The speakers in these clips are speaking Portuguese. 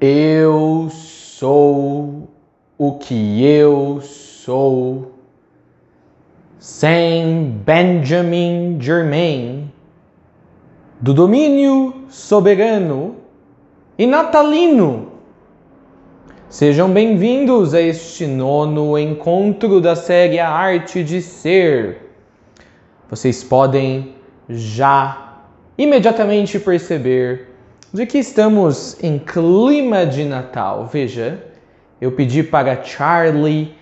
Eu sou o que eu sou. Saint Benjamin Germain, do domínio soberano e natalino. Sejam bem-vindos a este 9º encontro da série A Arte de Ser. Vocês podem já imediatamente perceber de que estamos em clima de Natal. Veja, eu pedi para Charlie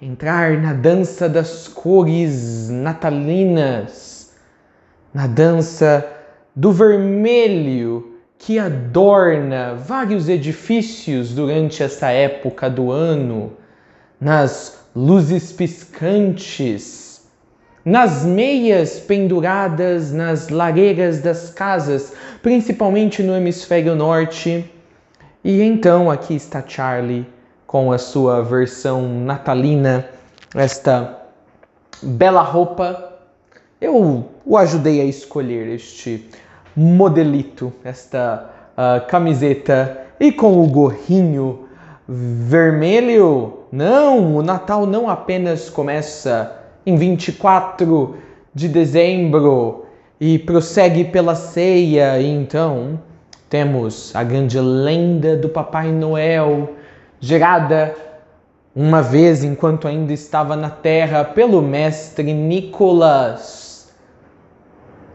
entrar na dança das cores natalinas, na dança do vermelho que adorna vários edifícios durante essa época do ano, nas luzes piscantes, nas meias penduradas nas lareiras das casas, principalmente no hemisfério norte. E então aqui está Charlie com a sua versão natalina, esta bela roupa. Eu o ajudei a escolher este modelito, esta camiseta e com o gorrinho vermelho. Não, o Natal não apenas começa em 24 de dezembro e prossegue pela ceia. E então temos a grande lenda do Papai Noel, gerada uma vez enquanto ainda estava na Terra pelo mestre Nicolas,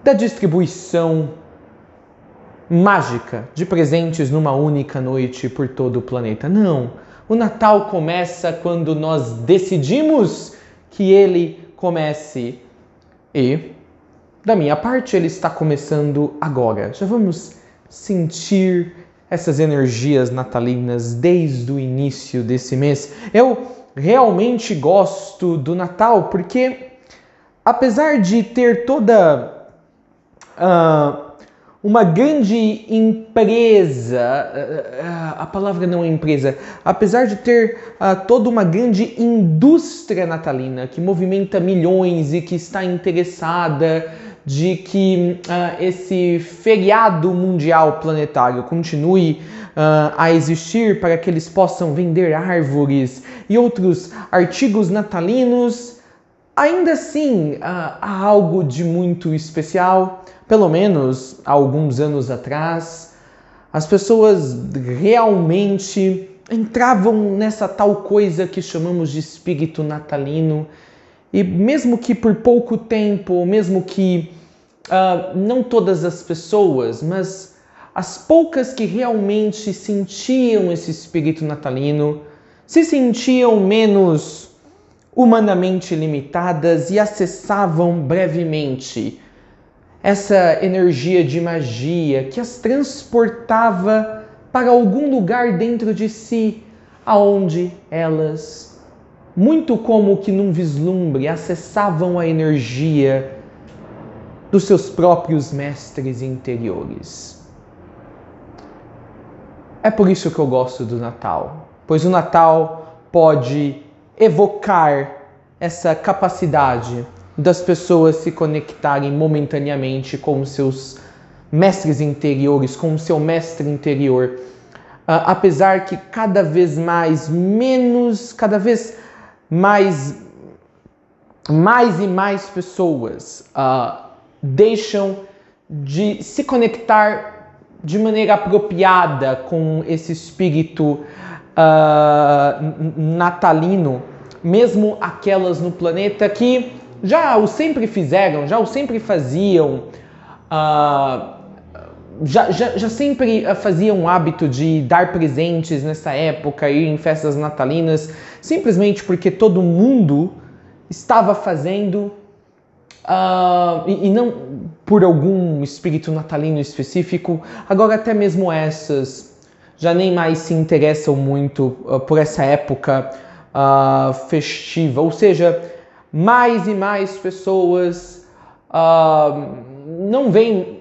da distribuição mágica de presentes numa única noite por todo o planeta. Não, o Natal começa quando nós decidimos que ele comece. E, da minha parte, ele está começando agora. Já vamos sentir essas energias natalinas desde o início desse mês. Eu realmente gosto do Natal porque, apesar de ter toda uma grande empresa, a palavra não é empresa, apesar de ter toda uma grande indústria natalina que movimenta milhões e que está interessada de que esse feriado mundial planetário continue a existir para que eles possam vender árvores e outros artigos natalinos, ainda assim há algo de muito especial. Pelo menos há alguns anos atrás, as pessoas realmente entravam nessa tal coisa que chamamos de espírito natalino. E mesmo que por pouco tempo, mesmo que não todas as pessoas, mas as poucas que realmente sentiam esse espírito natalino, se sentiam menos humanamente limitadas e acessavam brevemente essa energia de magia que as transportava para algum lugar dentro de si, aonde elas, muito como que num vislumbre, acessavam a energia dos seus próprios mestres interiores. É por isso que eu gosto do Natal, pois o Natal pode evocar essa capacidade das pessoas se conectarem momentaneamente com os seus mestres interiores, com o seu mestre interior. Apesar que cada vez mais e mais pessoas deixam de se conectar de maneira apropriada com esse espírito natalino, mesmo aquelas no planeta que já o sempre fizeram, já o sempre faziam, já sempre faziam o hábito de dar presentes nessa época, ir em festas natalinas, simplesmente porque todo mundo estava fazendo, e não por algum espírito natalino específico. Agora até mesmo essas já nem mais se interessam muito por essa época festiva, ou seja, mais e mais pessoas não veem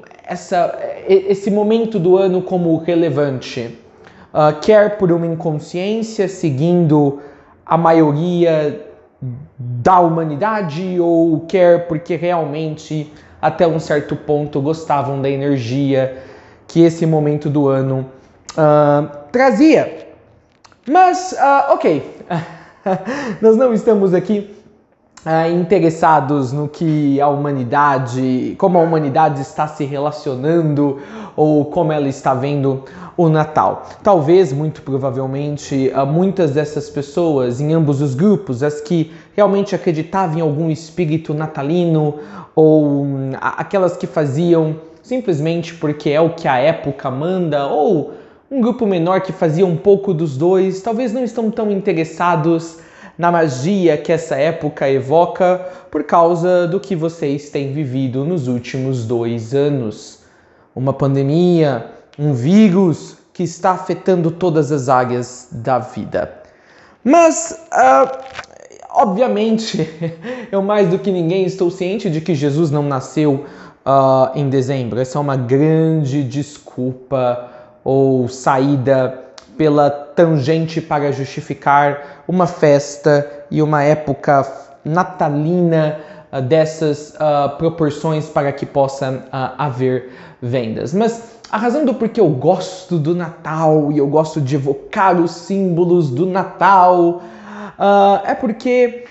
esse momento do ano como relevante, quer por uma inconsciência, seguindo a maioria da humanidade, ou quer porque realmente, até um certo ponto, gostavam da energia que esse momento do ano trazia. Mas, ok, nós não estamos aqui interessados no que a humanidade, como a humanidade está se relacionando ou como ela está vendo o Natal. Talvez, muito provavelmente, muitas dessas pessoas em ambos os grupos, as que realmente acreditavam em algum espírito natalino ou aquelas que faziam simplesmente porque é o que a época manda, ou um grupo menor que fazia um pouco dos dois, talvez não estão tão interessados na magia que essa época evoca por causa do que vocês têm vivido nos últimos 2 anos. Uma pandemia, um vírus que está afetando todas as áreas da vida. Mas, obviamente, eu mais do que ninguém estou ciente de que Jesus não nasceu em dezembro. Essa é uma grande desculpa ou saída pela tangente para justificar uma festa e uma época natalina dessas proporções para que possa haver vendas. Mas a razão do porquê eu gosto do Natal e eu gosto de evocar os símbolos do Natal é porque,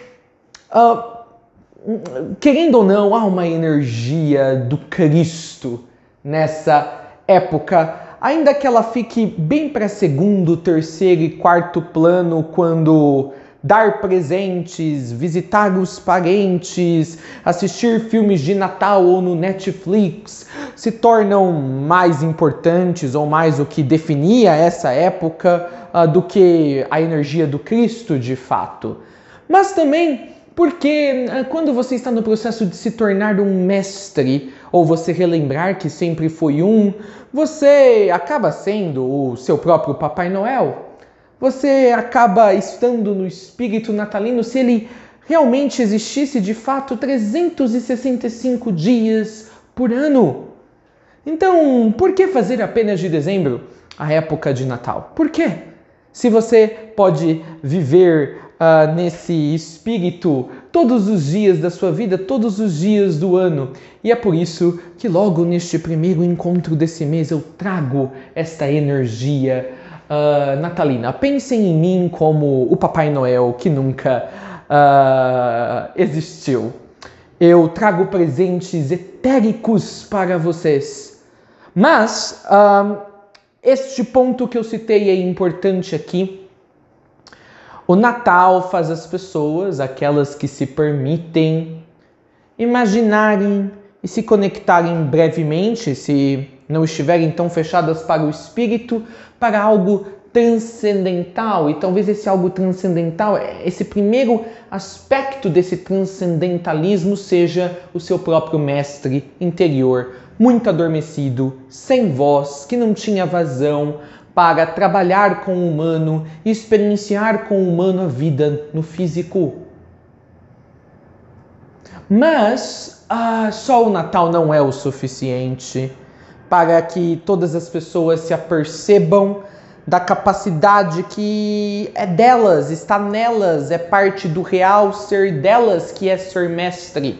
querendo ou não, há uma energia do Cristo nessa época, ainda que ela fique bem para segundo, terceiro e quarto plano quando dar presentes, visitar os parentes, assistir filmes de Natal ou no Netflix se tornam mais importantes ou mais o que definia essa época do que a energia do Cristo de fato. Mas também porque quando você está no processo de se tornar um mestre, ou você relembrar que sempre foi um, você acaba sendo o seu próprio Papai Noel. Você acaba estando no espírito natalino se ele realmente existisse de fato 365 dias por ano. Então, por que fazer apenas de dezembro a época de Natal? Por quê? Se você pode viver nesse espírito todos os dias da sua vida, todos os dias do ano. E é por isso que logo neste primeiro encontro desse mês eu trago esta energia natalina. Pensem em mim como o Papai Noel que nunca existiu. Eu trago presentes etéricos para vocês. Mas este ponto que eu citei é importante aqui. O Natal faz as pessoas, aquelas que se permitem, imaginarem e se conectarem brevemente, se não estiverem tão fechadas para o espírito, para algo transcendental. E talvez esse algo transcendental, esse primeiro aspecto desse transcendentalismo seja o seu próprio mestre interior, muito adormecido, sem voz, que não tinha vazão, para trabalhar com o humano e experienciar com o humano a vida no físico. Mas só o Natal não é o suficiente para que todas as pessoas se apercebam da capacidade que é delas, está nelas, é parte do real ser delas que é ser mestre.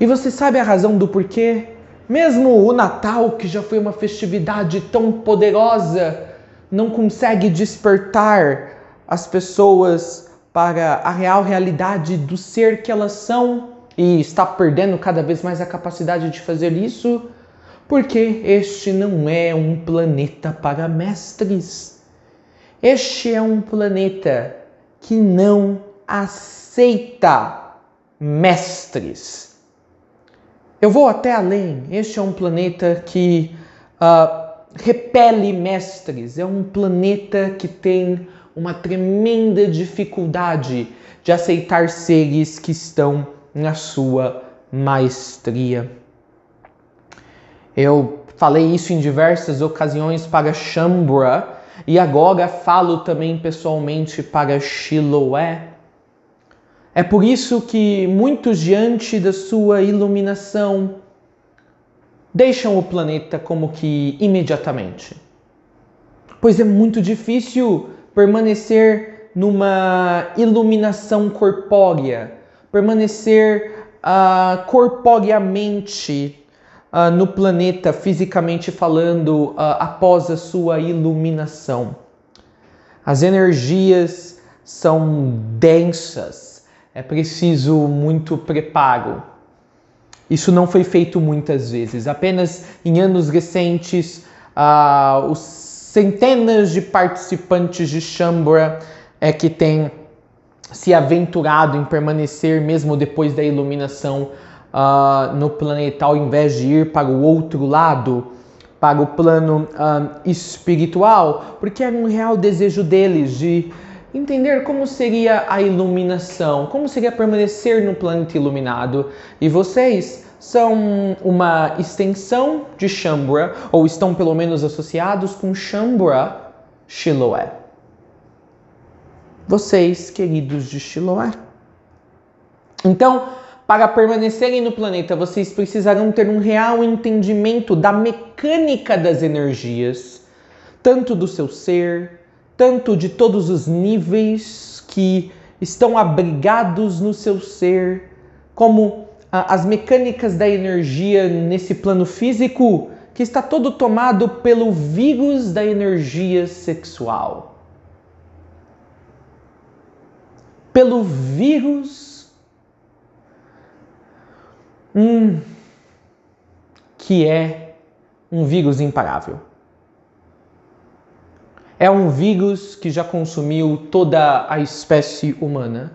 E você sabe a razão do porquê? Mesmo o Natal, que já foi uma festividade tão poderosa, não consegue despertar as pessoas para a real realidade do ser que elas são e está perdendo cada vez mais a capacidade de fazer isso, porque este não é um planeta para mestres. Este é um planeta que não aceita mestres. Eu vou até além. Este é um planeta que repele mestres. É um planeta que tem uma tremenda dificuldade de aceitar seres que estão na sua maestria. Eu falei isso em diversas ocasiões para Shambhala e agora falo também pessoalmente para Siloé. É por isso que muitos, diante da sua iluminação, deixam o planeta como que imediatamente. Pois é muito difícil permanecer numa iluminação corpórea, permanecer corporeamente no planeta, fisicamente falando, após a sua iluminação. As energias são densas. É preciso muito preparo. Isso não foi feito muitas vezes. Apenas em anos recentes, os centenas de participantes de Shambhala que têm se aventurado em permanecer, mesmo depois da iluminação, no planeta, ao invés de ir para o outro lado, para o plano espiritual, porque era um real desejo deles de entender como seria a iluminação, como seria permanecer no planeta iluminado. E vocês são uma extensão de Shambhala, ou estão pelo menos associados com Shambhala Chiloé. Vocês, queridos de Chiloé. Então, para permanecerem no planeta, vocês precisarão ter um real entendimento da mecânica das energias, tanto do seu ser, tanto de todos os níveis que estão abrigados no seu ser, como as mecânicas da energia nesse plano físico, que está todo tomado pelo vírus da energia sexual. Pelo vírus que é um vírus imparável. É um vírus que já consumiu toda a espécie humana.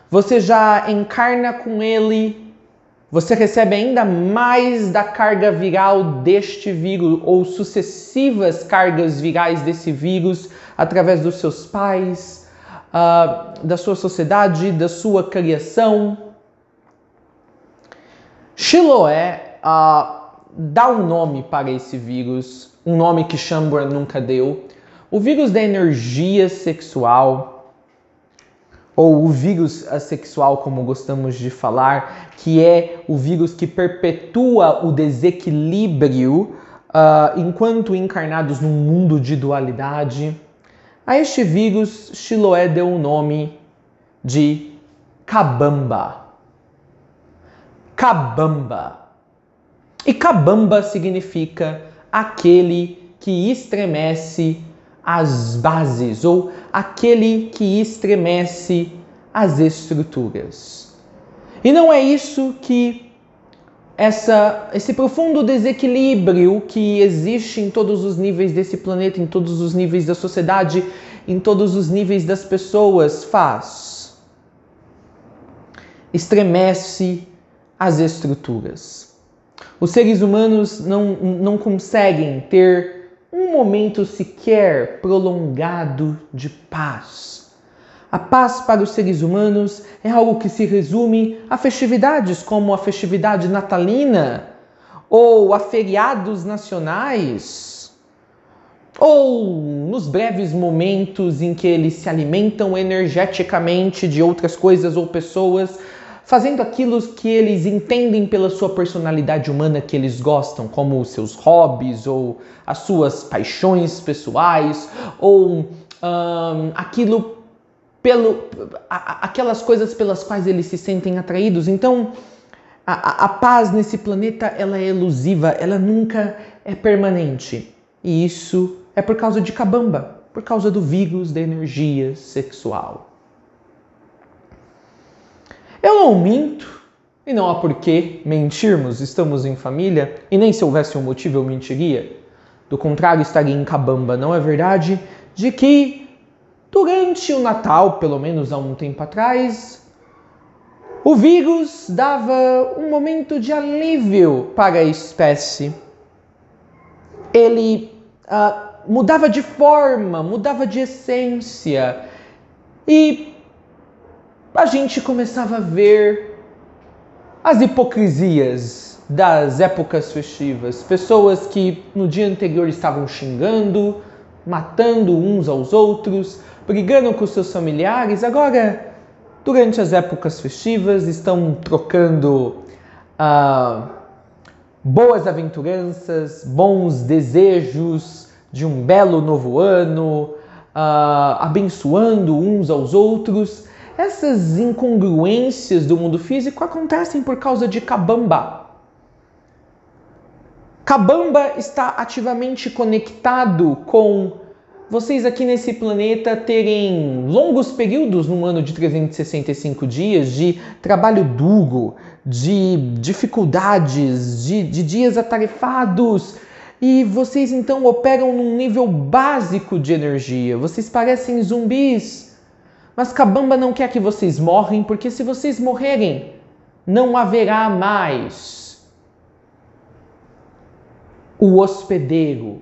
Você já encarna com ele, você recebe ainda mais da carga viral deste vírus, ou sucessivas cargas virais desse vírus, através dos seus pais, da sua sociedade, da sua criação. Chiloé dá um nome para esse vírus, um nome que Shambhala nunca deu. O vírus da energia sexual, ou o vírus assexual, como gostamos de falar, que é o vírus que perpetua o desequilíbrio enquanto encarnados num mundo de dualidade. A este vírus, Chiloé deu o nome de Kabamba. Kabamba. E Kabamba significa aquele que estremece as bases, ou aquele que estremece as estruturas. E não é isso que esse profundo desequilíbrio que existe em todos os níveis desse planeta, em todos os níveis da sociedade, em todos os níveis das pessoas faz. Estremece as estruturas. Os seres humanos não conseguem ter um momento sequer prolongado de paz. A paz para os seres humanos é algo que se resume a festividades como a festividade natalina, ou a feriados nacionais, ou nos breves momentos em que eles se alimentam energeticamente de outras coisas ou pessoas, fazendo aquilo que eles entendem pela sua personalidade humana que eles gostam, como os seus hobbies, ou as suas paixões pessoais, ou aquelas coisas pelas quais eles se sentem atraídos. Então, a paz nesse planeta, ela é elusiva, ela nunca é permanente. E isso é por causa de Kabamba, por causa do vírus da energia sexual. Eu não minto, e não há por que mentirmos, estamos em família, e nem se houvesse um motivo eu mentiria. Do contrário, estaria em Kabamba, não é verdade? De que durante o Natal, pelo menos há um tempo atrás, o vírus dava um momento de alívio para a espécie. Ele mudava de forma, mudava de essência, e a gente começava a ver as hipocrisias das épocas festivas. Pessoas que no dia anterior estavam xingando, matando uns aos outros, brigando com seus familiares. Agora, durante as épocas festivas, estão trocando boas aventuranças, bons desejos de um belo novo ano, abençoando uns aos outros. Essas incongruências do mundo físico acontecem por causa de Kabamba. Kabamba está ativamente conectado com vocês aqui nesse planeta terem longos períodos num ano de 365 dias de trabalho duro, de dificuldades, de dias atarefados. E vocês então operam num nível básico de energia. Vocês parecem zumbis. Mas Kabamba não quer que vocês morrem, porque se vocês morrerem, não haverá mais o hospedeiro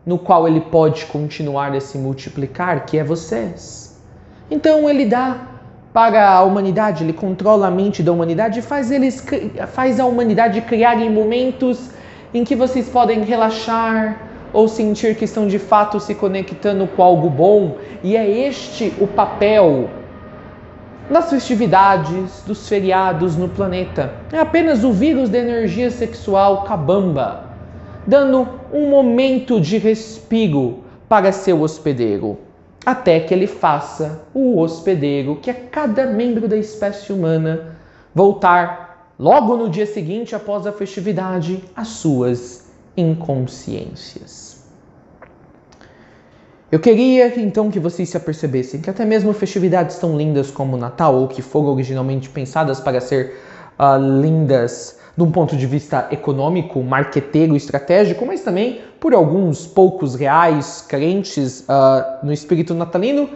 no qual ele pode continuar a se multiplicar, que é vocês. Então ele dá para a humanidade, ele controla a mente da humanidade e faz a humanidade criar em momentos em que vocês podem relaxar ou sentir que estão de fato se conectando com algo bom. E é este o papel das festividades, dos feriados no planeta. É apenas o vírus da energia sexual Kabamba, dando um momento de respiro para seu hospedeiro, até que ele faça o hospedeiro, que é cada membro da espécie humana, voltar logo no dia seguinte, após a festividade, às suas inconsciências. Eu queria então que vocês se apercebessem que até mesmo festividades tão lindas como o Natal, ou que foram originalmente pensadas para ser lindas de um ponto de vista econômico, marqueteiro, estratégico, mas também por alguns poucos reais crentes no espírito natalino,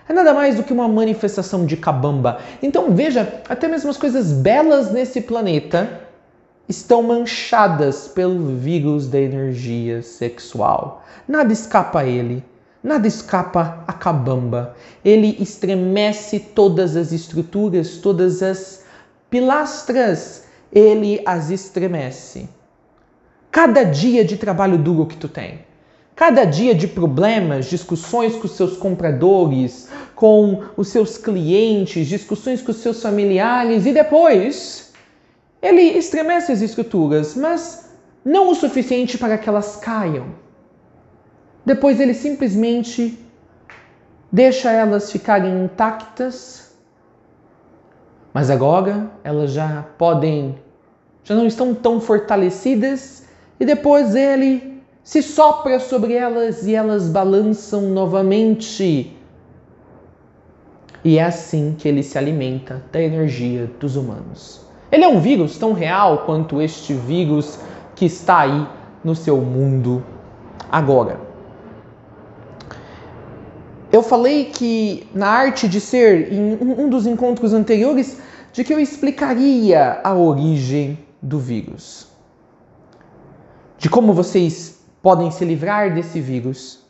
é nada mais do que uma manifestação de Kabamba. Então veja, até mesmo as coisas belas nesse planeta estão manchadas pelo vírus da energia sexual. Nada escapa a ele. Nada escapa a Kabamba. Ele estremece todas as estruturas, todas as pilastras. Ele as estremece. Cada dia de trabalho duro que tu tem, cada dia de problemas, discussões com os seus compradores, com os seus clientes, discussões com os seus familiares, e depois ele estremece as estruturas, mas não o suficiente para que elas caiam. Depois ele simplesmente deixa elas ficarem intactas, mas agora elas já não estão tão fortalecidas, e depois ele se sopra sobre elas e elas balançam novamente. E é assim que ele se alimenta da energia dos humanos. Ele é um vírus tão real quanto este vírus que está aí no seu mundo agora. Eu falei que na arte de ser, em um dos encontros anteriores, de que eu explicaria a origem do vírus. De como vocês podem se livrar desse vírus.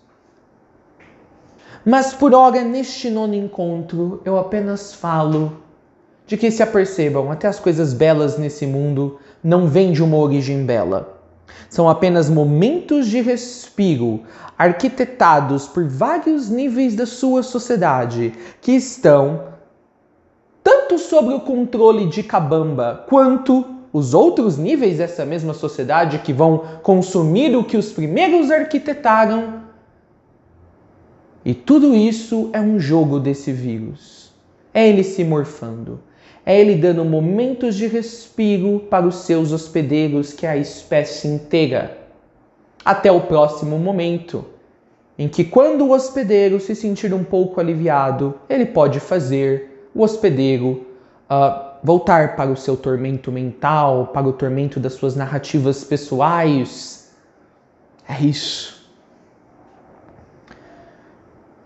Mas por hora, neste nono encontro, eu apenas falo de que se apercebam, até as coisas belas nesse mundo não vêm de uma origem bela. São apenas momentos de respiro, arquitetados por vários níveis da sua sociedade, que estão tanto sob o controle de Kabamba, quanto os outros níveis dessa mesma sociedade que vão consumir o que os primeiros arquitetaram. E tudo isso é um jogo desse vírus. É ele se morfando. É ele dando momentos de respiro para os seus hospedeiros, que é a espécie inteira. Até o próximo momento, em que quando o hospedeiro se sentir um pouco aliviado, ele pode fazer o hospedeiro voltar para o seu tormento mental, para o tormento das suas narrativas pessoais. É isso.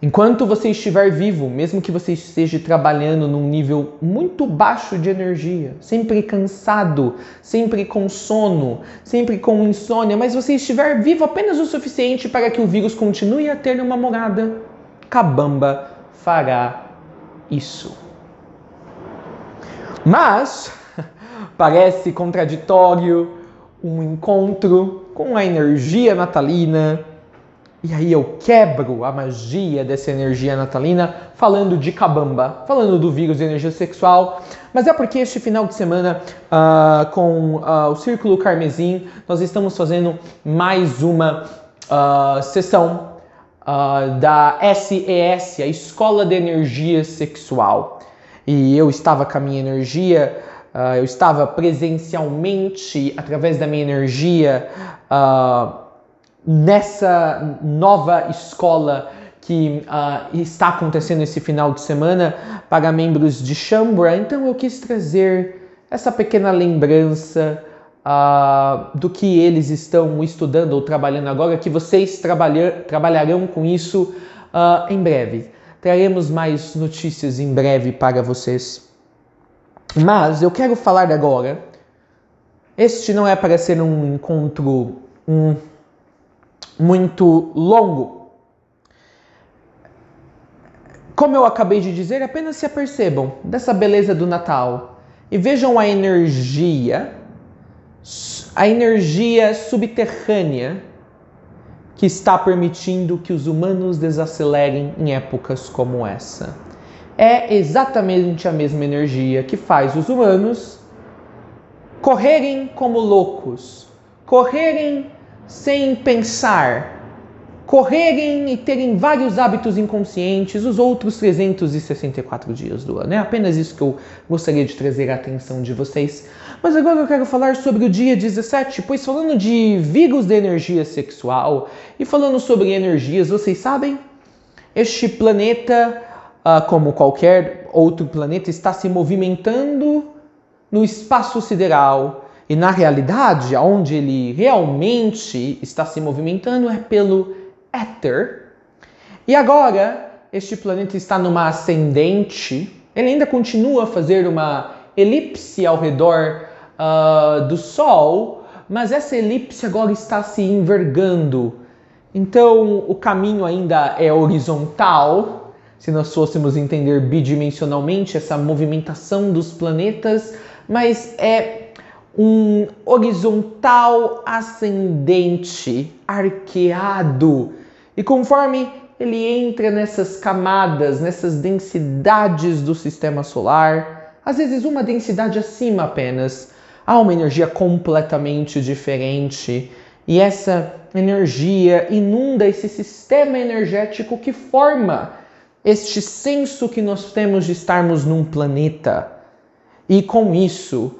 Enquanto você estiver vivo, mesmo que você esteja trabalhando num nível muito baixo de energia, sempre cansado, sempre com sono, sempre com insônia, mas você estiver vivo apenas o suficiente para que o vírus continue a ter uma morada, Kabamba fará isso. Mas parece contraditório um encontro com a energia natalina. E aí eu quebro a magia dessa energia natalina falando de Kabamba, falando do vírus de energia sexual. Mas é porque este final de semana, com o Círculo Carmesim, nós estamos fazendo mais uma sessão da SES, a Escola de Energia Sexual. E eu estava com a minha energia, eu estava presencialmente, através da minha energia, nessa nova escola que está acontecendo esse final de semana para membros de Shambhala. Então eu quis trazer essa pequena lembrança do que eles estão estudando ou trabalhando agora, que vocês trabalharão com isso em breve. Traremos mais notícias em breve para vocês. Mas eu quero falar agora, este não é para ser um encontro muito longo. Como eu acabei de dizer, apenas se apercebam dessa beleza do Natal e vejam a energia subterrânea que está permitindo que os humanos desacelerem em épocas como essa. É exatamente a mesma energia que faz os humanos correrem como loucos, correrem sem pensar, correrem e terem vários hábitos inconscientes os outros 364 dias do ano. É apenas isso que eu gostaria de trazer a atenção de vocês. Mas agora eu quero falar sobre o dia 17, pois falando de vírus da energia sexual e falando sobre energias, vocês sabem, este planeta, como qualquer outro planeta, está se movimentando no espaço sideral. E na realidade, onde ele realmente está se movimentando é pelo éter. E agora, este planeta está numa ascendente. Ele ainda continua a fazer uma elipse ao redor do Sol, mas essa elipse agora está se envergando. Então, o caminho ainda é horizontal, se nós fôssemos entender bidimensionalmente essa movimentação dos planetas, mas é um horizontal ascendente, arqueado. E conforme ele entra nessas camadas, nessas densidades do sistema solar, às vezes uma densidade acima apenas, há uma energia completamente diferente. E essa energia inunda esse sistema energético que forma este senso que nós temos de estarmos num planeta. E com isso,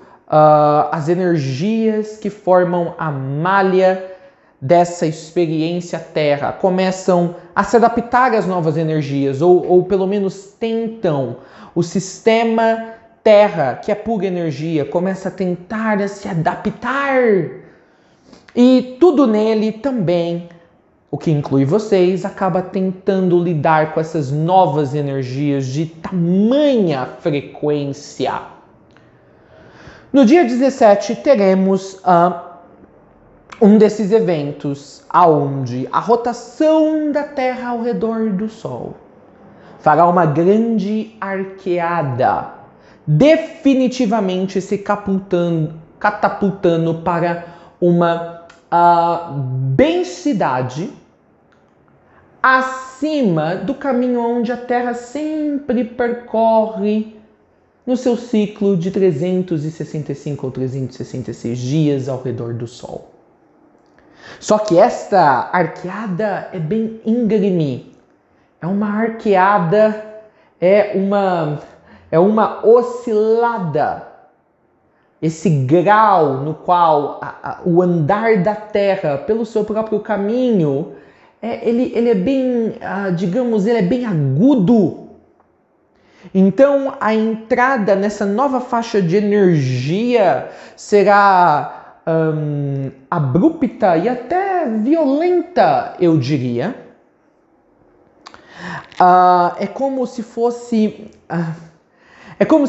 as energias que formam a malha dessa experiência Terra começam a se adaptar às novas energias, ou pelo menos tentam. O sistema Terra, que é pura energia, começa a tentar a se adaptar. E tudo nele também, o que inclui vocês, acaba tentando lidar com essas novas energias de tamanha frequência. No dia 17 teremos um desses eventos aonde a rotação da Terra ao redor do Sol fará uma grande arqueada, definitivamente se catapultando para uma densidade acima do caminho onde a Terra sempre percorre no seu ciclo de 365 ou 366 dias ao redor do Sol. Só que esta arqueada é bem íngreme, é uma arqueada, é uma oscilada. Esse grau no qual o andar da Terra pelo seu próprio caminho, ele é bem, ele é bem agudo. Então, a entrada nessa nova faixa de energia será abrupta e até violenta, eu diria. É como se fosse... é como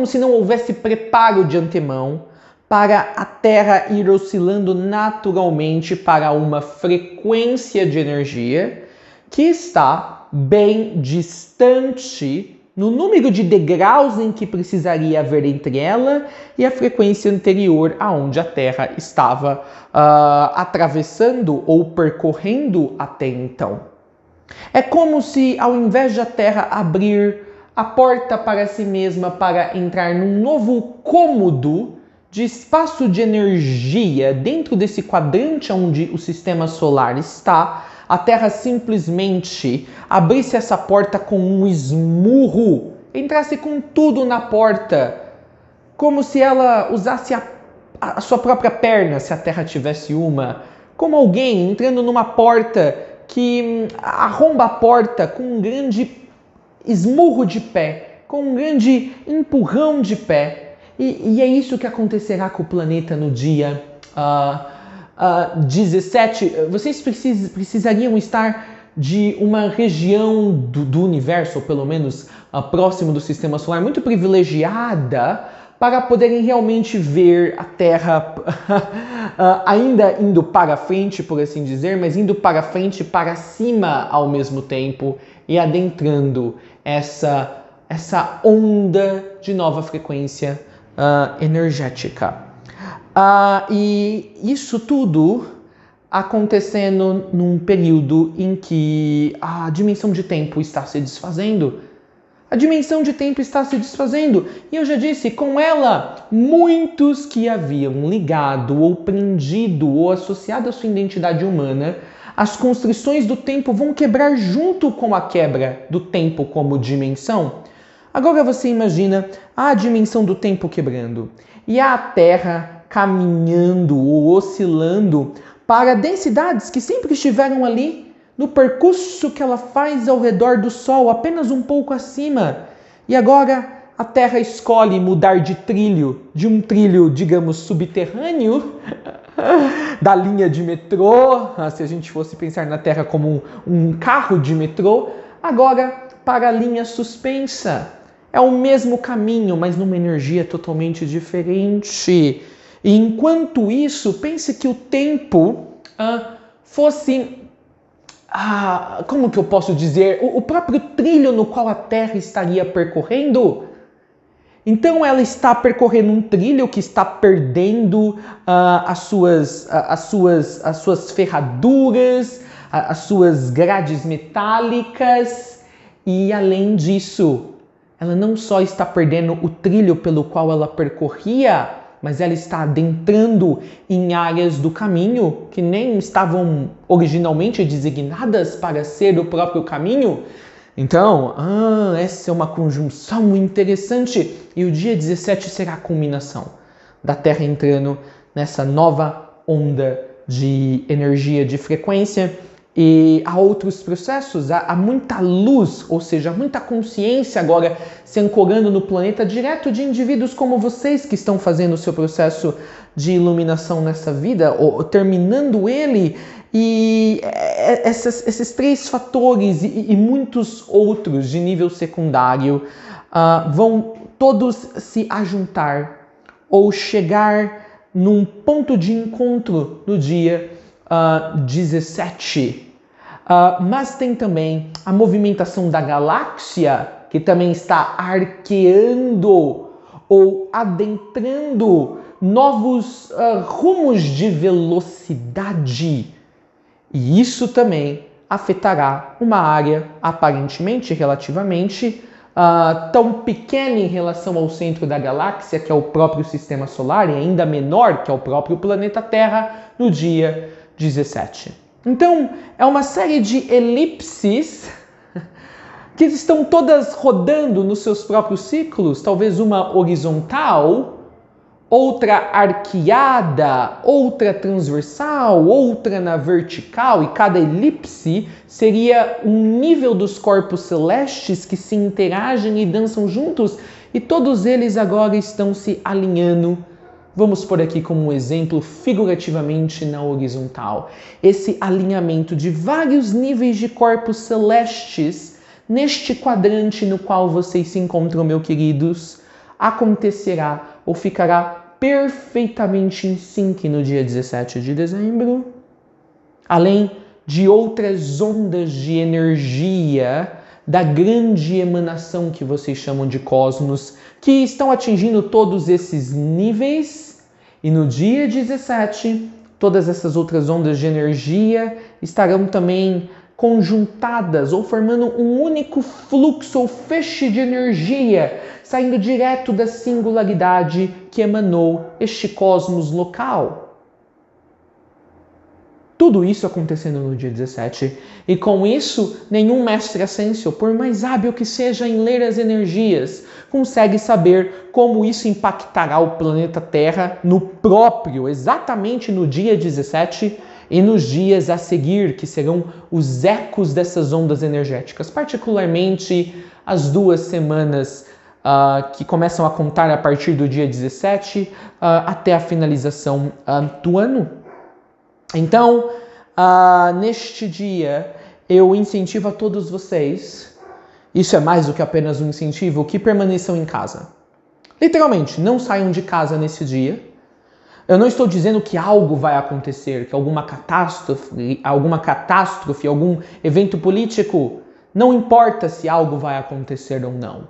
se não houvesse preparo de antemão para a Terra ir oscilando naturalmente para uma frequência de energia que está bem distante no número de degraus em que precisaria haver entre ela e a frequência anterior aonde a Terra estava atravessando ou percorrendo até então. É como se, ao invés de a Terra abrir a porta para si mesma para entrar num novo cômodo de espaço de energia dentro desse quadrante onde o sistema solar está, a Terra simplesmente abrisse essa porta com um esmurro, entrasse com tudo na porta, como se ela usasse a sua própria perna, se a Terra tivesse uma, como alguém entrando numa porta que arromba a porta com um grande esmurro de pé, com um grande empurrão de pé. E é isso que acontecerá com o planeta no dia 17. Vocês precisariam estar de uma região do universo, ou pelo menos próximo do sistema solar, muito privilegiada para poderem realmente ver a Terra ainda indo para frente, por assim dizer, mas indo para frente e para cima ao mesmo tempo e adentrando essa onda de nova frequência energética. E isso tudo acontecendo num período em que a dimensão de tempo está se desfazendo. A dimensão de tempo está se desfazendo. E eu já disse, com ela, muitos que haviam ligado ou prendido ou associado a sua identidade humana, as constrições do tempo vão quebrar junto com a quebra do tempo como dimensão. Agora você imagina a dimensão do tempo quebrando e a Terra caminhando ou oscilando para densidades que sempre estiveram ali no percurso que ela faz ao redor do Sol, apenas um pouco acima. E agora a Terra escolhe mudar de um trilho, digamos, subterrâneo, da linha de metrô, se a gente fosse pensar na Terra como um carro de metrô, agora para a linha suspensa. É o mesmo caminho, mas numa energia totalmente diferente. E enquanto isso, pense que o tempo fosse, como que eu posso dizer, o próprio trilho no qual a Terra estaria percorrendo. Então ela está percorrendo um trilho que está perdendo as suas ferraduras, as suas grades metálicas, e além disso, ela não só está perdendo o trilho pelo qual ela percorria, mas ela está adentrando em áreas do caminho que nem estavam originalmente designadas para ser o próprio caminho. Então, essa é uma conjunção interessante. E o dia 17 será a culminação da Terra entrando nessa nova onda de energia, de frequência. E há outros processos, há muita luz, ou seja, muita consciência agora se ancorando no planeta, direto de indivíduos como vocês que estão fazendo o seu processo de iluminação nessa vida, ou terminando ele. E esses três fatores e muitos outros de nível secundário vão todos se ajuntar ou chegar num ponto de encontro no dia 17. Mas tem também a movimentação da galáxia, que também está arqueando ou adentrando novos rumos de velocidade. E isso também afetará uma área aparentemente, relativamente, tão pequena em relação ao centro da galáxia, que é o próprio Sistema Solar, e ainda menor, que é o próprio planeta Terra, no dia 17. Então, é uma série de elipses que estão todas rodando nos seus próprios ciclos, talvez uma horizontal, outra arqueada, outra transversal, outra na vertical, e cada elipse seria um nível dos corpos celestes que se interagem e dançam juntos, e todos eles agora estão se alinhando. Vamos por aqui como um exemplo, figurativamente na horizontal. Esse alinhamento de vários níveis de corpos celestes neste quadrante no qual vocês se encontram, meus queridos, acontecerá ou ficará perfeitamente em sync no dia 17 de dezembro. Além de outras ondas de energia da grande emanação que vocês chamam de cosmos, que estão atingindo todos esses níveis. E no dia 17, todas essas outras ondas de energia estarão também conjuntadas ou formando um único fluxo ou feixe de energia, saindo direto da singularidade que emanou este cosmos local. Tudo isso acontecendo no dia 17, e com isso, nenhum mestre ascensio, por mais hábil que seja em ler as energias, consegue saber como isso impactará o planeta Terra exatamente no dia 17 e nos dias a seguir, que serão os ecos dessas ondas energéticas, particularmente as 2 semanas que começam a contar a partir do dia 17 até a finalização do ano. Então, neste dia, eu incentivo a todos vocês, isso é mais do que apenas um incentivo, que permaneçam em casa. Literalmente, não saiam de casa nesse dia. Eu não estou dizendo que algo vai acontecer, que alguma catástrofe, algum evento político, não importa se algo vai acontecer ou não.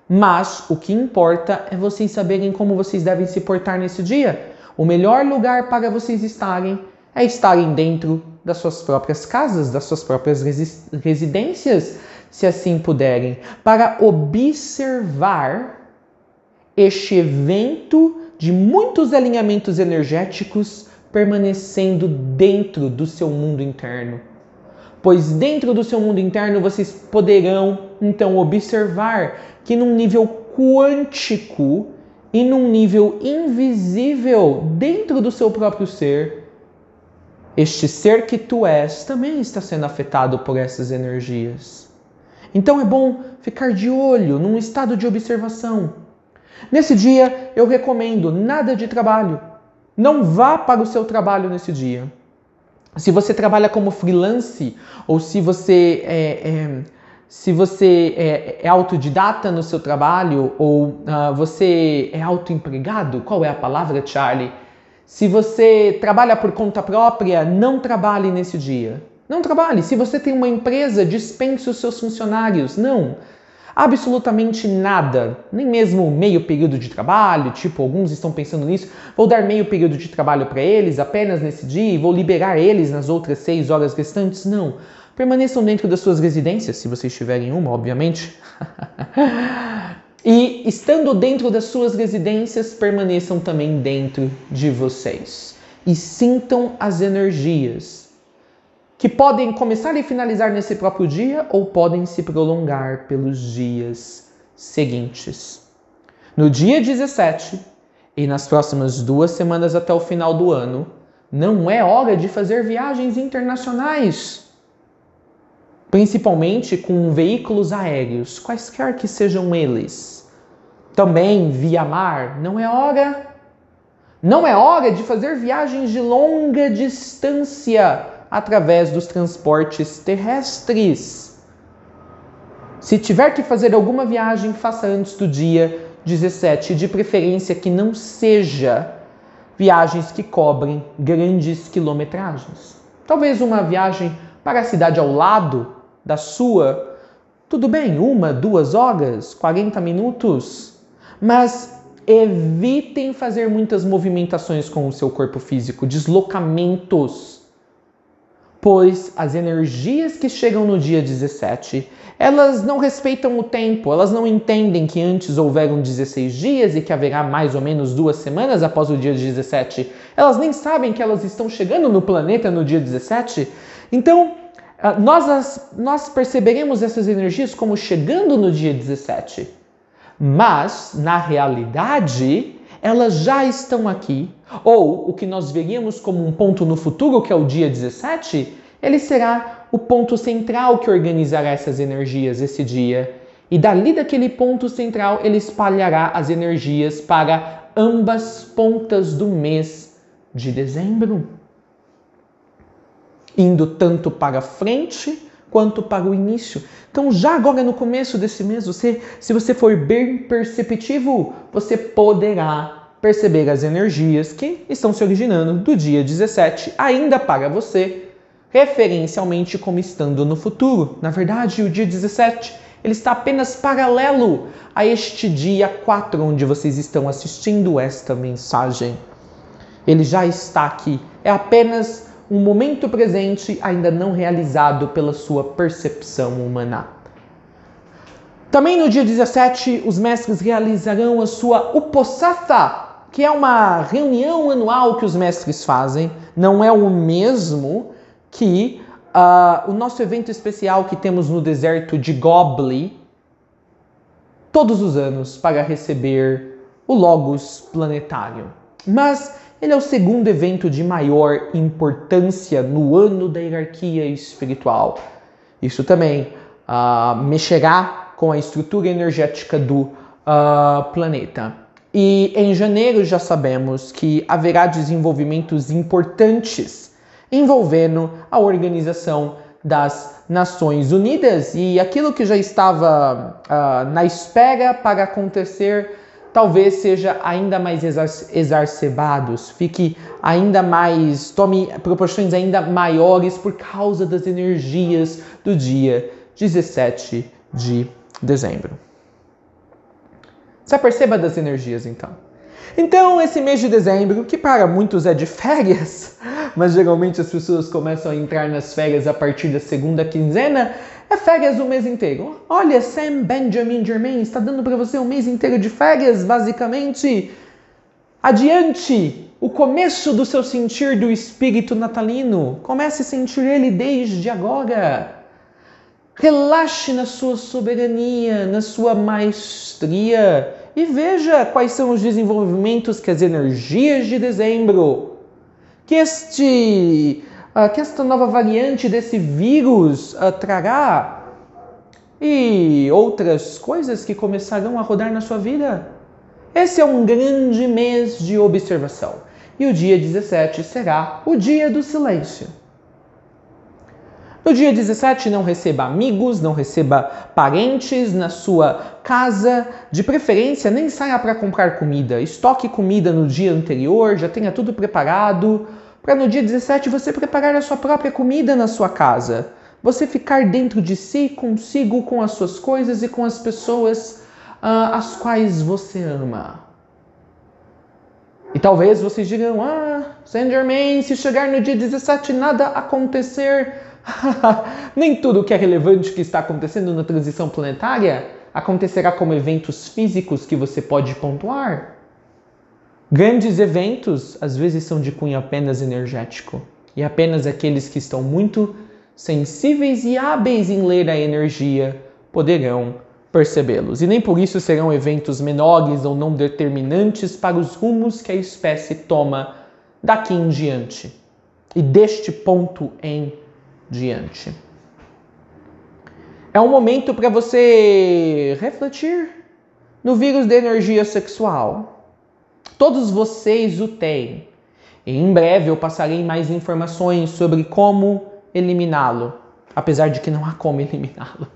Mas o que importa é vocês saberem como vocês devem se portar nesse dia. O melhor lugar para vocês estarem é estarem dentro das suas próprias casas, das suas próprias residências, se assim puderem, para observar este evento de muitos alinhamentos energéticos permanecendo dentro do seu mundo interno. Pois dentro do seu mundo interno vocês poderão então observar que num nível quântico e num nível invisível dentro do seu próprio ser, este ser que tu és também está sendo afetado por essas energias. Então é bom ficar de olho, num estado de observação. Nesse dia eu recomendo nada de trabalho. Não vá para o seu trabalho nesse dia. Se você trabalha como freelance ou se você é autodidata no seu trabalho ou você é autoempregado, qual é a palavra, Charlie? Se você trabalha por conta própria, não trabalhe nesse dia. Não trabalhe. Se você tem uma empresa, dispense os seus funcionários. Não. Absolutamente nada. Nem mesmo meio período de trabalho, tipo, alguns estão pensando nisso. Vou dar meio período de trabalho para eles apenas nesse dia e vou liberar eles nas outras 6 horas restantes. Não. Permaneçam dentro das suas residências, se vocês tiverem uma, obviamente. E estando dentro das suas residências, permaneçam também dentro de vocês. E sintam as energias, que podem começar e finalizar nesse próprio dia ou podem se prolongar pelos dias seguintes. No dia 17 e nas próximas 2 semanas até o final do ano, não é hora de fazer viagens internacionais. Principalmente com veículos aéreos, quaisquer que sejam eles. Também via mar, não é hora. Não é hora de fazer viagens de longa distância através dos transportes terrestres. Se tiver que fazer alguma viagem, faça antes do dia 17, de preferência que não seja viagens que cobrem grandes quilometragens. Talvez uma viagem para a cidade ao lado da sua, tudo bem, 1, 2 horas, 40 minutos, mas evitem fazer muitas movimentações com o seu corpo físico, deslocamentos, pois as energias que chegam no dia 17, elas não respeitam o tempo, elas não entendem que antes houveram 16 dias e que haverá mais ou menos 2 semanas após o dia 17. Elas nem sabem que elas estão chegando no planeta no dia 17. Então, nós perceberemos essas energias como chegando no dia 17. Mas, na realidade, elas já estão aqui. Ou o que nós veríamos como um ponto no futuro, que é o dia 17, ele será o ponto central que organizará essas energias esse dia. E dali daquele ponto central, ele espalhará as energias para ambas pontas do mês de dezembro. Indo tanto para frente quanto para o início. Então, já agora no começo desse mês, se você for bem perceptivo, você poderá perceber as energias que estão se originando do dia 17, ainda para você, referencialmente como estando no futuro. Na verdade, o dia 17, ele está apenas paralelo a este dia 4, onde vocês estão assistindo esta mensagem. Ele já está aqui. É apenas um momento presente ainda não realizado pela sua percepção humana. Também no dia 17, os mestres realizarão a sua Uposatha, que é uma reunião anual que os mestres fazem. Não é o mesmo que o nosso evento especial que temos no deserto de Gobli, todos os anos, para receber o Logos planetário. Mas ele é o segundo evento de maior importância no ano da hierarquia espiritual. Isso também mexerá com a estrutura energética do planeta. E em janeiro já sabemos que haverá desenvolvimentos importantes envolvendo a organização das Nações Unidas e aquilo que já estava na espera para acontecer talvez seja ainda mais exacerbados, fique ainda mais, tome proporções ainda maiores por causa das energias do dia 17 de dezembro. Se aperceba das energias, então. Então, esse mês de dezembro, que para muitos é de férias, mas geralmente as pessoas começam a entrar nas férias a partir da segunda quinzena, é férias o mês inteiro. Olha, Sam Benjamin Germain está dando para você um mês inteiro de férias, basicamente. Adiante, o começo do seu sentir do espírito natalino. Comece a sentir ele desde agora. Relaxe na sua soberania, na sua maestria e veja quais são os desenvolvimentos que as energias de dezembro, que esta nova variante desse vírus trará e outras coisas que começarão a rodar na sua vida. Esse é um grande mês de observação e o dia 17 será o dia do silêncio. No dia 17, não receba amigos, não receba parentes na sua casa. De preferência, nem saia para comprar comida. Estoque comida no dia anterior, já tenha tudo preparado, para no dia 17 você preparar a sua própria comida na sua casa. Você ficar dentro de si, consigo, com as suas coisas e com as pessoas as quais você ama. E talvez vocês digam, Saint Germain, se chegar no dia 17 nada acontecer... Nem tudo que é relevante que está acontecendo na transição planetária acontecerá como eventos físicos que você pode pontuar. Grandes eventos às vezes são de cunho apenas energético e apenas aqueles que estão muito sensíveis e hábeis em ler a energia poderão percebê-los. E nem por isso serão eventos menores ou não determinantes para os rumos que a espécie toma daqui em diante e deste ponto em diante. É um momento para você refletir no vírus da energia sexual. Todos vocês o têm. E em breve eu passarei mais informações sobre como eliminá-lo. Apesar de que não há como eliminá-lo.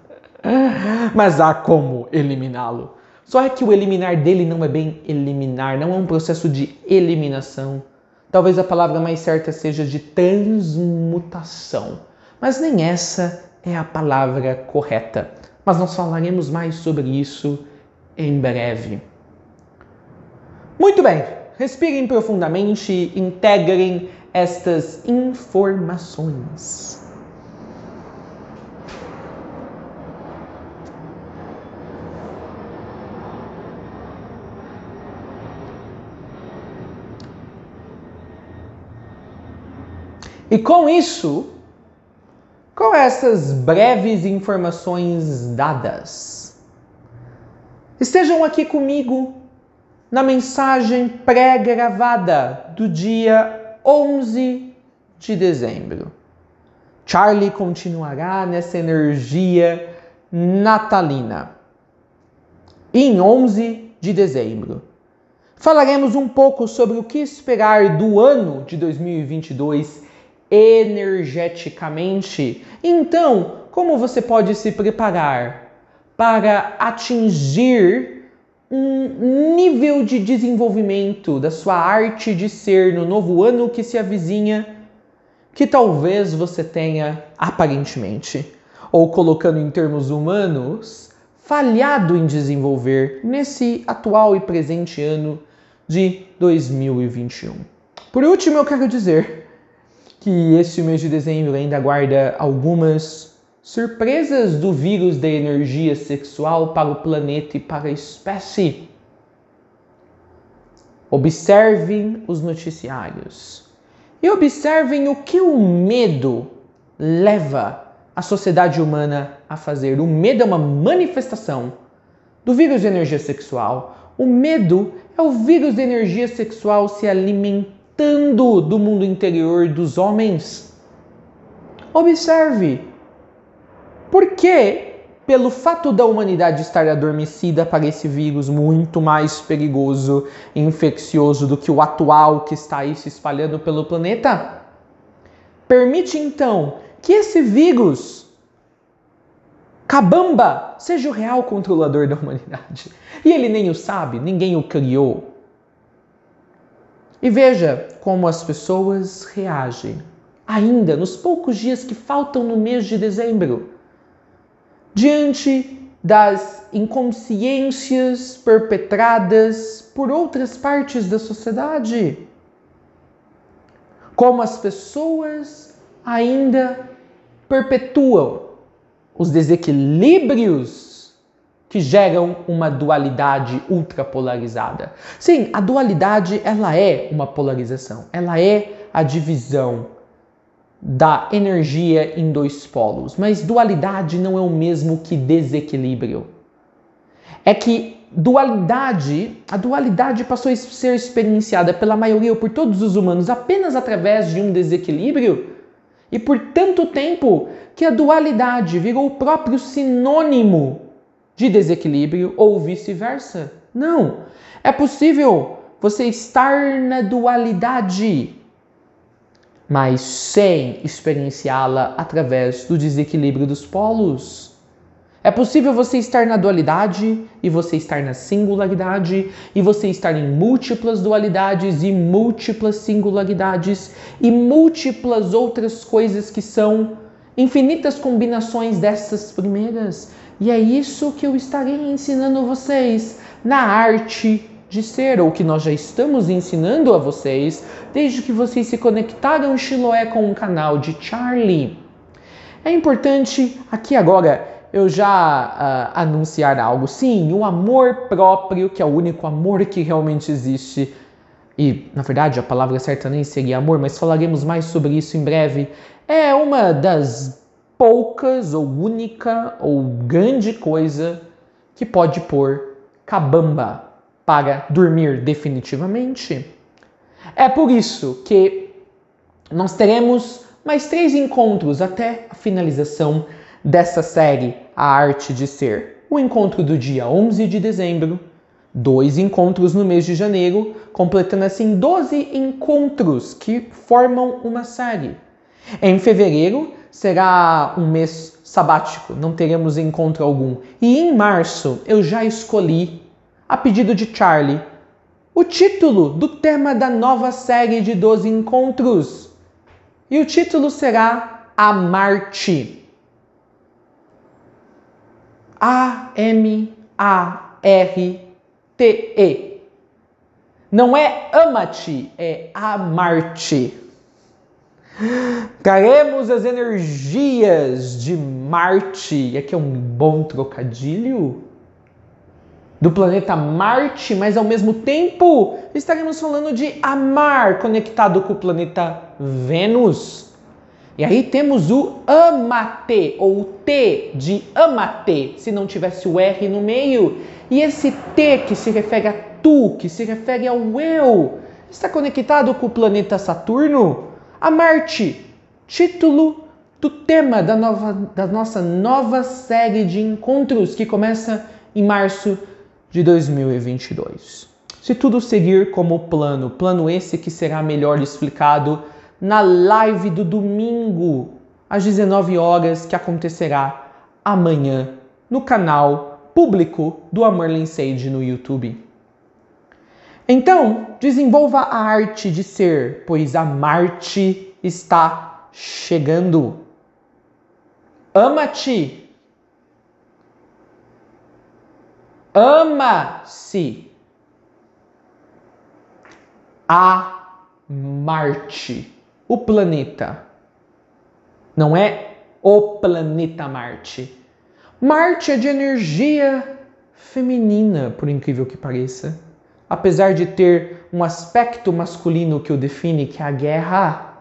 Mas há como eliminá-lo. Só é que o eliminar dele não é bem eliminar, não é um processo de eliminação. Talvez a palavra mais certa seja de transmutação. Mas nem essa é a palavra correta. Mas nós falaremos mais sobre isso em breve. Muito bem, respirem profundamente, integrem estas informações. E com isso, com essas breves informações dadas, estejam aqui comigo na mensagem pré-gravada do dia 11 de dezembro. Charlie continuará nessa energia natalina. E em 11 de dezembro, falaremos um pouco sobre o que esperar do ano de 2022 energeticamente. Então, como você pode se preparar para atingir um nível de desenvolvimento da sua arte de ser no novo ano que se avizinha, que talvez você tenha, aparentemente, ou colocando em termos humanos, falhado em desenvolver nesse atual e presente ano de 2021. Por último, eu quero dizer que este mês de dezembro ainda guarda algumas surpresas do vírus da energia sexual para o planeta e para a espécie. Observem os noticiários e observem o que o medo leva a sociedade humana a fazer. O medo é uma manifestação do vírus de energia sexual. O medo é o vírus de energia sexual se alimentando do mundo interior dos homens. Observe. Porque, pelo fato da humanidade estar adormecida para esse vírus muito mais perigoso e infeccioso do que o atual que está aí se espalhando pelo planeta, permite então que esse vírus Kabamba seja o real controlador da humanidade. E ele nem o sabe, ninguém o criou. E veja como as pessoas reagem, ainda nos poucos dias que faltam no mês de dezembro, diante das inconsciências perpetradas por outras partes da sociedade. Como as pessoas ainda perpetuam os desequilíbrios que geram uma dualidade ultrapolarizada. Sim, a dualidade ela é uma polarização, ela é a divisão da energia em dois polos, mas dualidade não é o mesmo que desequilíbrio. É que a dualidade passou a ser experienciada pela maioria ou por todos os humanos apenas através de um desequilíbrio e por tanto tempo que a dualidade virou o próprio sinônimo de desequilíbrio ou vice-versa. Não, é possível você estar na dualidade, mas sem experienciá-la através do desequilíbrio dos polos. É possível você estar na dualidade e você estar na singularidade e você estar em múltiplas dualidades e múltiplas singularidades e múltiplas outras coisas que são infinitas combinações dessas primeiras. E é isso que eu estarei ensinando vocês na arte de ser, ou que nós já estamos ensinando a vocês desde que vocês se conectaram em Chiloé com o canal de Charlie. É importante aqui agora eu já anunciar algo. Sim, o amor próprio, que é o único amor que realmente existe. E, na verdade, a palavra certa nem seria amor, mas falaremos mais sobre isso em breve. É uma das poucas, ou única, ou grande coisa que pode pôr Kabamba para dormir definitivamente. É por isso que nós teremos mais 3 encontros até a finalização dessa série, A Arte de Ser. O encontro do dia 11 de dezembro, 2 encontros no mês de janeiro, completando assim 12 encontros que formam uma série. Em fevereiro será um mês sabático, não teremos encontro algum. E em março eu já escolhi, a pedido de Charlie, o título do tema da nova série de 12 encontros. E o título será Amarte. A-M-A-R-T-E. Não é ama-te, é amar-te. Traremos as energias de Marte, e aqui é um bom trocadilho, do planeta Marte, mas ao mesmo tempo estaremos falando de amar conectado com o planeta Vênus. E aí temos o amate, ou T de amate, se não tivesse o R no meio. E esse T que se refere a tu, que se refere ao eu, está conectado com o planeta Saturno. Amarte, título do tema da nossa nova série de encontros que começa em março de 2022. Se tudo seguir como plano esse que será melhor explicado na live do domingo, às 19 horas, que acontecerá amanhã no canal público do Amarlin Sage no YouTube. Então, desenvolva a arte de ser, pois a Marte está chegando. Ama-te. Ama-se. A Marte. O planeta. Não é o planeta Marte. Marte é de energia feminina, por incrível que pareça. Apesar de ter um aspecto masculino que o define, que é a guerra.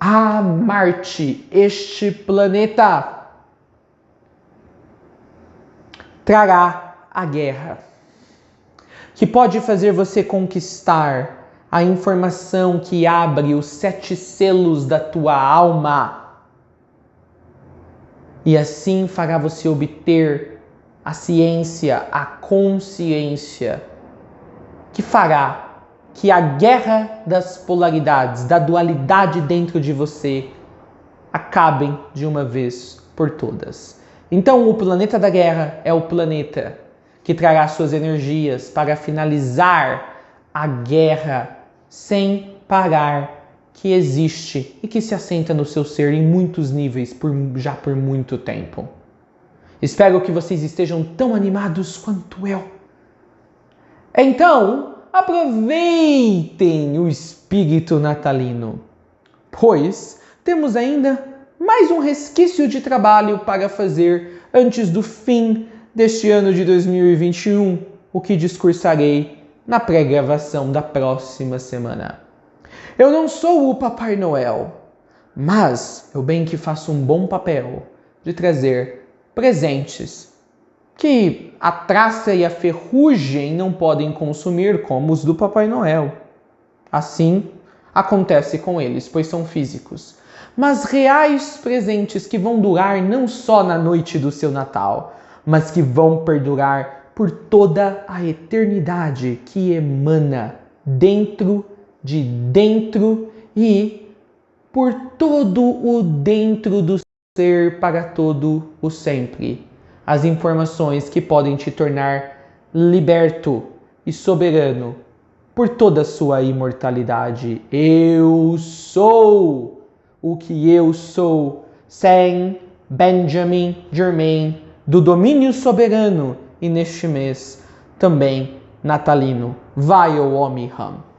A Marte, este planeta, trará a guerra, que pode fazer você conquistar a informação que abre os 7 selos da tua alma. E assim fará você obter a ciência, a consciência, que fará que a guerra das polaridades, da dualidade dentro de você, acabem de uma vez por todas. Então, o planeta da guerra é o planeta que trará suas energias para finalizar a guerra sem parar que existe e que se assenta no seu ser em muitos níveis já por muito tempo. Espero que vocês estejam tão animados quanto eu. Então, aproveitem o espírito natalino, pois temos ainda mais um resquício de trabalho para fazer antes do fim deste ano de 2021, o que discursarei na pré-gravação da próxima semana. Eu não sou o Papai Noel, mas eu bem que faço um bom papel de trazer presentes que a traça e a ferrugem não podem consumir como os do Papai Noel. Assim acontece com eles, pois são físicos. Mas reais presentes que vão durar não só na noite do seu Natal, mas que vão perdurar por toda a eternidade, que emana dentro de dentro e por todo o dentro do ser para todo o sempre. As informações que podem te tornar liberto e soberano por toda a sua imortalidade. Eu sou o que eu sou, Saint Benjamin Germain, do domínio soberano, e neste mês também natalino. Vai, ô homem Ram!